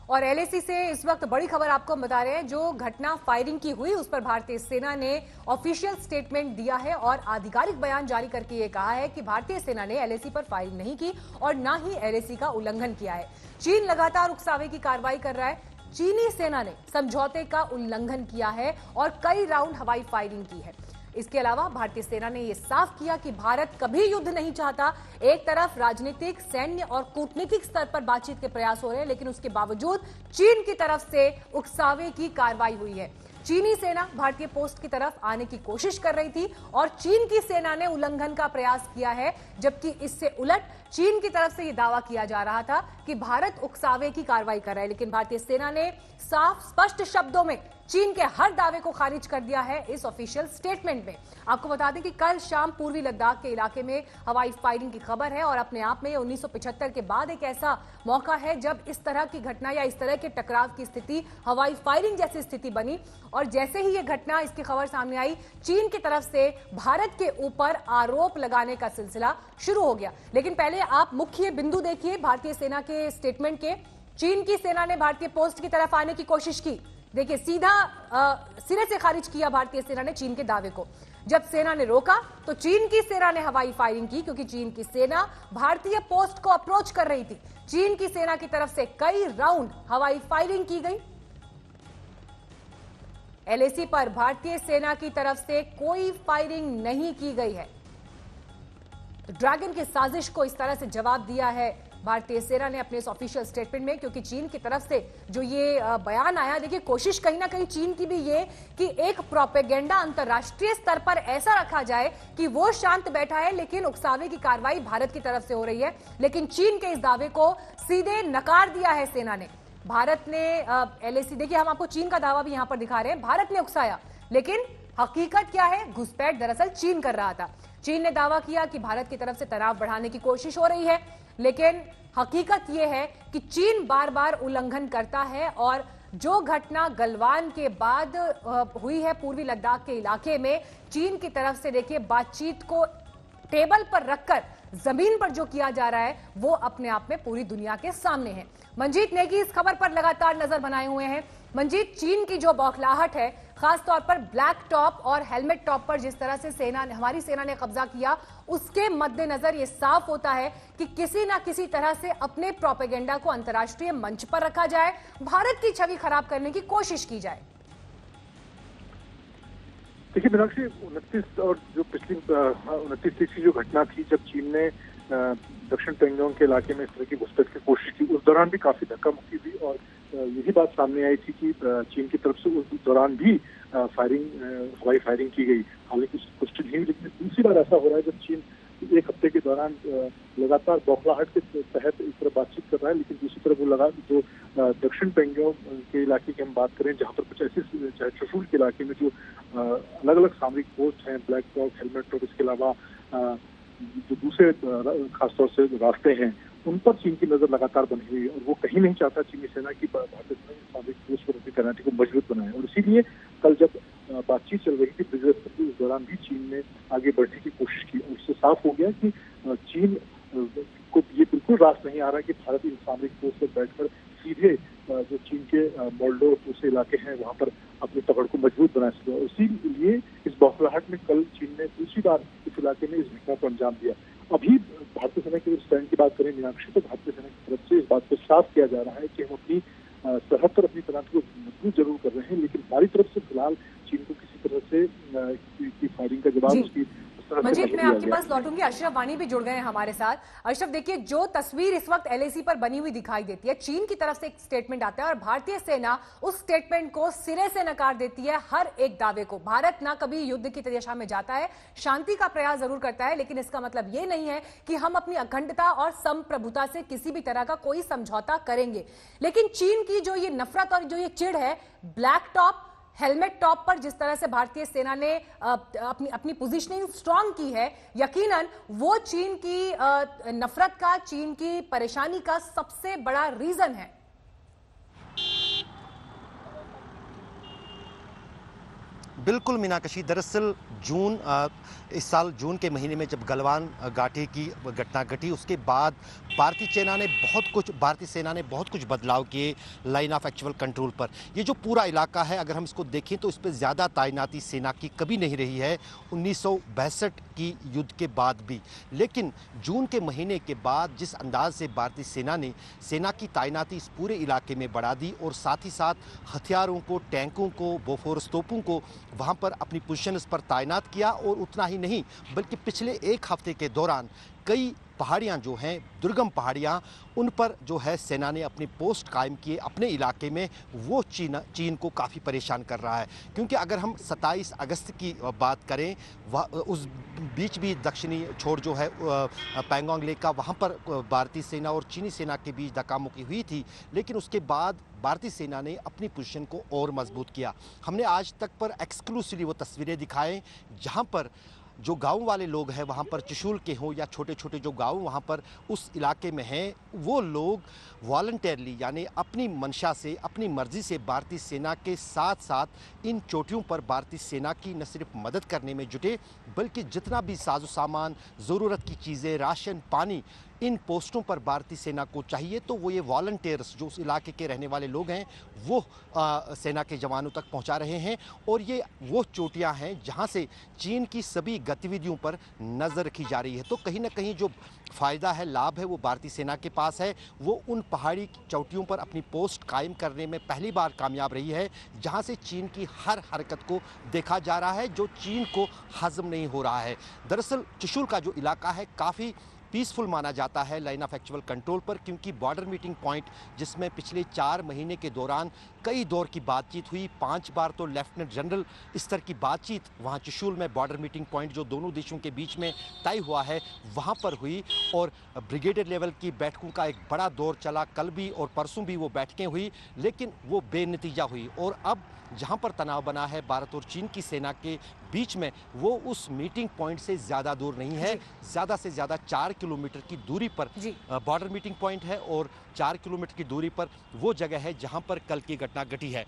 और एलएसी से इस वक्त बड़ी खबर आपको हम बता रहे हैं। जो घटना फायरिंग की हुई उस पर भारतीय सेना ने ऑफिशियल स्टेटमेंट दिया है और आधिकारिक बयान जारी करके ये कहा है कि भारतीय सेना ने एलएसी पर फायरिंग नहीं की और न ही एलएसी का उल्लंघन किया है। चीन लगातार उकसावे की कार्रवाई कर रहा है। चीनी सेना ने समझौते का उल्लंघन किया है और कई राउंड हवाई फायरिंग की है। इसके अलावा भारतीय सेना ने यह साफ किया कि भारत कभी युद्ध नहीं चाहता। एक तरफ राजनीतिक, सैन्य और कूटनीतिक स्तर पर बातचीत के प्रयास हो रहे हैं, लेकिन उसके बावजूद चीन की तरफ से उकसावे की कार्रवाई हुई है। चीनी सेना भारतीय पोस्ट की तरफ आने की कोशिश कर रही थी और चीन की सेना ने उल्लंघन का प्रयास किया है, जबकि इससे उलट चीन की तरफ से यह दावा किया जा रहा था कि भारत उकसावे की कार्रवाई कर रहा है। लेकिन भारतीय सेना ने साफ स्पष्ट शब्दों में चीन के हर दावे को खारिज कर दिया है इस ऑफिशियल स्टेटमेंट में। आपको बता दें कि कल शाम पूर्वी लद्दाख के इलाके में हवाई फायरिंग की खबर है और अपने आप में 1975 के बाद एक ऐसा मौका है जब इस तरह की घटना या इस तरह के टकराव की स्थिति, हवाई फायरिंग जैसी स्थिति बनी। और जैसे ही यह घटना, इसकी खबर सामने आई, चीन की तरफ से भारत के ऊपर आरोप लगाने का सिलसिला शुरू हो गया। लेकिन पहले आप मुख्य बिंदु देखिए भारतीय सेना के स्टेटमेंट के। चीन की सेना ने भारतीय पोस्ट की तरफ आने की कोशिश की। देखिए, सीधा सिरे से खारिज किया भारतीय सेना ने चीन के दावे को। जब सेना ने रोका तो चीन की सेना ने हवाई फायरिंग की, क्योंकि चीन की सेना भारतीय पोस्ट को अप्रोच कर रही थी। चीन की सेना की तरफ से कई राउंड हवाई फायरिंग की गई। एलएसी पर भारतीय सेना की तरफ से कोई फायरिंग नहीं की गई है। तो ड्रैगन की साजिश को इस तरह से जवाब दिया है भारतीय सेना ने अपने इस ऑफिशियल स्टेटमेंट में, क्योंकि चीन की तरफ से जो ये बयान आया, देखिए कोशिश कहीं ना कहीं चीन की भी ये कि एक प्रोपेगेंडा अंतर्राष्ट्रीय स्तर पर ऐसा रखा जाए कि वो शांत बैठा है, लेकिन उकसावे की कार्रवाई भारत की तरफ से हो रही है। लेकिन चीन के इस दावे को सीधे नकार दिया है सेना ने। भारत ने एलएसी, देखिए हम आपको चीन का दावा भी यहां पर दिखा रहे हैं। भारत ने उकसाया, लेकिन हकीकत क्या है? घुसपैठ दरअसल चीन कर रहा था। चीन ने दावा किया कि भारत की तरफ से तनाव बढ़ाने की कोशिश हो रही है, लेकिन हकीकत यह है कि चीन बार बार उल्लंघन करता है। और जो घटना गलवान के बाद हुई है पूर्वी लद्दाख के इलाके में, चीन की तरफ से देखिए बातचीत को टेबल पर रखकर जमीन पर जो किया जा रहा है वो अपने आप में पूरी दुनिया के सामने है। मंजीत नेगी इस खबर पर लगातार नजर बनाए हुए हैं। मंजीत, चीन की जो बौखलाहट है, खासतौर पर ब्लैक टॉप और हेलमेट टॉप पर जिस तरह से हमारी सेना ने कब्जा किया, उसके मद्देनजर यह साफ होता है कि किसी ना किसी तरह से अपने प्रोपेगेंडा को अंतर्राष्ट्रीय मंच पर रखा जाए, भारत की छवि खराब करने की कोशिश की जाए। देखिए मीनाक्षी, 29 और जो पिछली 29 की जो घटना थी, जब चीन ने दक्षिण पेंगोंग के इलाके में इस तरह की घुसपैठ की कोशिश की, उस दौरान भी काफी धक्का मुक्की हुई और यही बात सामने आई थी कि चीन की तरफ से उस दौरान भी हवाई फायरिंग की गई। हालांकि पुष्टि नहीं हुई, लेकिन दूसरी बार ऐसा हो रहा है जब चीन एक हफ्ते के दौरान लगातार बौखलाहट के तहत इस तरह बातचीत कर रहा है, लेकिन दूसरी तरफ वो जो दक्षिण पेंगोंग के इलाके की हम बात करें, जहां पर कुछ ऐसे, चाहे चुशुल के इलाके में जो अलग अलग सामरिक पोस्ट हैं, ब्लैक टॉप, हेलमेट टॉप, इसके अलावा जो दूसरे खासतौर से रास्ते हैं, उन पर चीन की नजर लगातार बनी हुई है और वो कहीं नहीं चाहता चीनी सेना की भारतीय सेना की सामरिक पोस्ट पर अपनी तैनाती को मजबूत बनाए। और इसीलिए कल जब बातचीत चल रही थी ब्रिजेश पर, उस दौरान भी चीन ने आगे बढ़ने की कोशिश की और इससे साफ हो गया कि चीन को ये बिल्कुल रास नहीं आ रहा कि भारत इन सामरिक पोस्ट पर बैठकर सीधे जो चीन के मोल्डो दूसरे इलाके हैं वहां पर अपनी पकड़ को मजबूत बना सके। इसीलिए इस बौखलाहट में कल चीन ने दूसरी बार इस इलाके में इस घटना को अंजाम दिया। अभी भारतीय सेना के स्टैंड की बात करें मीनाक्षी, तो भारतीय सेना की तरफ से इस बात को साफ किया जा रहा है कि हम अपनी सरहद पर अपनी तैनाती को मजबूत जरूर कर रहे हैं, लेकिन हमारी तरफ से फिलहाल चीन को किसी तरह से फायरिंग का जवाब उसकी। मंजीत, मैं आपके पास लौटूंगी। अशरफ वानी भी जुड़ गए हैं हमारे साथ। अशरफ, देखिए जो तस्वीर इस वक्त एलएसी पर बनी हुई दिखाई देती है, चीन की तरफ से एक स्टेटमेंट आता है और भारतीय सेना उस स्टेटमेंट को सिरे से नकार देती है, हर एक दावे को। भारत ना कभी युद्ध की दिशा में जाता है, शांति का प्रयास जरूर करता है, लेकिन इसका मतलब ये नहीं है कि हम अपनी अखंडता और संप्रभुता से किसी भी तरह का कोई समझौता करेंगे। लेकिन चीन की जो ये नफरत और जो ये चिढ़ है, ब्लैक टॉप, हेलमेट टॉप पर जिस तरह से भारतीय सेना ने अपनी पोजीशनिंग स्ट्रांग की है, यकीनन वो चीन की नफरत का, चीन की परेशानी का सबसे बड़ा रीजन है। बिल्कुल मीनाक्षी, दरअसल इस साल जून के महीने में जब गलवान घाटी की घटना घटी, उसके बाद भारतीय सेना ने बहुत कुछ बदलाव किए लाइन ऑफ एक्चुअल कंट्रोल पर। ये जो पूरा इलाका है, अगर हम इसको देखें तो इस पर ज़्यादा तैनाती सेना की कभी नहीं रही है 1962 की युद्ध के बाद भी। लेकिन जून के महीने के बाद जिस अंदाज से भारतीय सेना की तैनाती इस पूरे इलाके में बढ़ा दी और साथ ही साथ हथियारों को, टैंकों को, बोफोर्स तोपों को वहां पर अपनी पोजीशन पर तैनात किया, और उतना ही नहीं बल्कि पिछले एक हफ्ते के दौरान कई पहाड़ियां जो हैं, दुर्गम पहाड़ियां, उन पर जो है सेना ने अपनी पोस्ट कायम किए अपने इलाके में। वो चीन को काफ़ी परेशान कर रहा है, क्योंकि अगर हम 27 अगस्त की बात करें, उस बीच भी दक्षिणी छोर जो है पैंगोंग लेक का, वहाँ पर भारतीय सेना और चीनी सेना के बीच धक्का-मुक्की हुई थी। लेकिन उसके बाद भारतीय सेना ने अपनी पोजीशन को और मजबूत किया। हमने आज तक पर एक्सक्लूसिवली वो तस्वीरें दिखाएं जहाँ पर जो गांव वाले लोग हैं, वहाँ पर चुशूल के हों या छोटे छोटे जो गांव वहाँ पर उस इलाके में हैं, वो लोग वॉलंटियरली यानी अपनी मंशा से, अपनी मर्जी से भारतीय सेना के साथ साथ इन चोटियों पर भारतीय सेना की न सिर्फ मदद करने में जुटे, बल्कि जितना भी साजो सामान, ज़रूरत की चीज़ें, राशन, पानी इन पोस्टों पर भारतीय सेना को चाहिए, तो वो ये वॉलंटियर्स जो उस इलाके के रहने वाले लोग हैं वो सेना के जवानों तक पहुंचा रहे हैं। और ये वो चोटियां हैं जहां से चीन की सभी गतिविधियों पर नज़र रखी जा रही है। तो कहीं ना कहीं जो फ़ायदा है, लाभ है, वो भारतीय सेना के पास है। वो उन पहाड़ी चोटियों पर अपनी पोस्ट कायम करने में पहली बार कामयाब रही है, जहां से चीन की हर हरकत को देखा जा रहा है, जो चीन को हजम नहीं हो रहा है। दरअसल चुशूल का जो इलाका है काफ़ी पीसफुल माना जाता है लाइन ऑफ एक्चुअल कंट्रोल पर, क्योंकि बॉर्डर मीटिंग पॉइंट जिसमें पिछले 4 महीने के दौरान कई दौर की बातचीत हुई, 5 बार तो लेफ्टिनेंट जनरल स्तर की बातचीत वहाँ चुशूल में बॉर्डर मीटिंग पॉइंट जो दोनों देशों के बीच में तय हुआ है वहाँ पर हुई, और ब्रिगेडियर लेवल की बैठकों का एक बड़ा दौर चला। कल भी और परसों भी वो बैठकें हुई, लेकिन वो बेनतीजा हुई। और अब जहां पर तनाव बना है भारत और चीन की सेना के बीच में, वो उस मीटिंग पॉइंट से ज़्यादा दूर नहीं है। ज़्यादा से ज़्यादा 4 किलोमीटर की दूरी पर बॉर्डर मीटिंग पॉइंट है, और 4 किलोमीटर की दूरी पर वो जगह है जहां पर कल की घटना घटी है।